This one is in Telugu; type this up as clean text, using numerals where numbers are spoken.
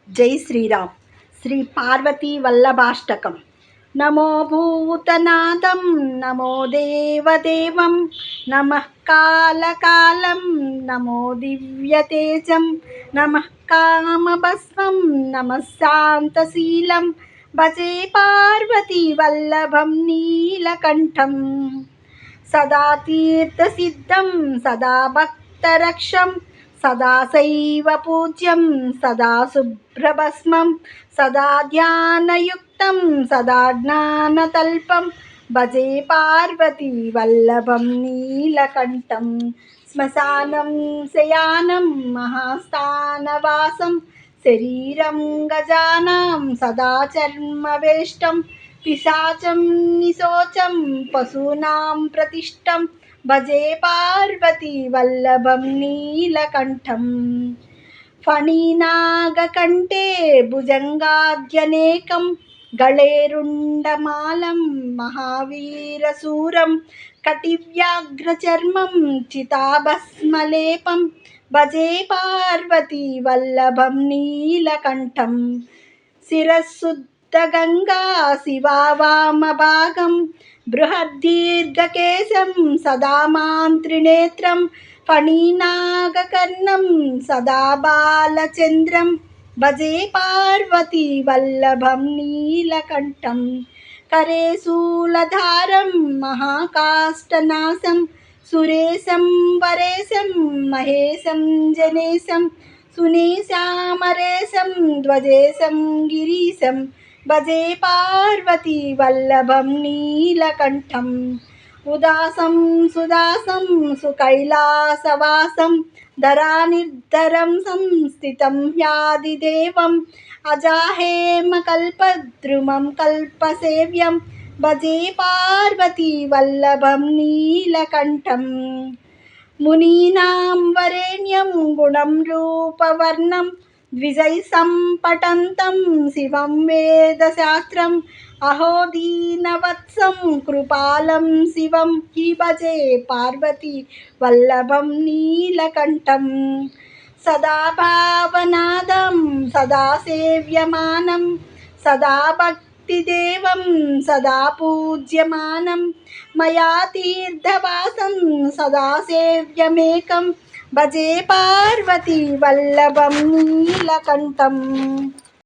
జై శ్రీరామ్. శ్రీ పార్వతీ వల్లభాష్టకం. నమో భూతనాథం నమో దేవదేవం నమః కాలకాలం నమో దివ్యతేజం నమః కామభస్మం నమః శాంతశీలం భజే పార్వతీ వల్లభం నీలకంఠం. సదా తీర్థసిద్ధం సదా భక్తరక్షం సదా శైవ పూజ్యం సదా శుభ్రభస్మం సదా ధ్యానయుక్తం సదా జ్ఞానతల్పం భజే పార్వతీ వల్లభం నీలకంఠం. శ్మశానం శయానం మహాస్థానవాసం శరీరం గజానాం సదా చర్మవేష్టం పిశాచం నిశోచం పశూనాం ప్రతిష్టం భజే పార్వతీ వల్లభం నీలకంఠం. ఫణీనాగకంఠే భుజంగాద్యనేకం గళేరుండమాలం మహావీరశూరం కటివ్యాఘ్రచర్మం చితాభస్మలేపం భజే పార్వతీ వల్లభం నీలకంఠం. శిరస్సుద్ధగంగా శివా వామభాగం బృహద్దీర్ఘకేశం సదా మాంత్రినేత్రం ఫణీనాగకర్ణం సదా బాలచంద్రం భజే పార్వతీ వల్లభం నీలకంఠం. కరే శూలధారం మహాకాష్టనాశం సురేశం వరేశం మహేశం జనేశం సునీశామరేశం ధ్వజేశం గిరీశం భజే పార్వతీ వల్లభం నీలకంఠం. ఉదాసం సుదాసం సుకైలాసవాసం ధరానిర్ధరం సంస్థితం యాదిదేవం అజాహేమకల్పద్రుమం కల్పసేవ్యం భజే పార్వతీ వల్లభం నీలకంఠం. మునీనాం వరేణ్యం గుణం రూపవర్ణం ద్విజై సంపఠంతం శివం వేదశాస్త్రం అహో దీనవత్సం కృపాలం శివం హి భజే పార్వతీ వల్లభం నీలకంఠం. సదా భావనాదం సదా సేవ్యమానం సదా భక్తిదేవం సదా పూజ్యమానం మయా తీర్థవాసం సదా సేవ్యమేకం భజే పార్వతీ వల్లభం నీలకంఠం.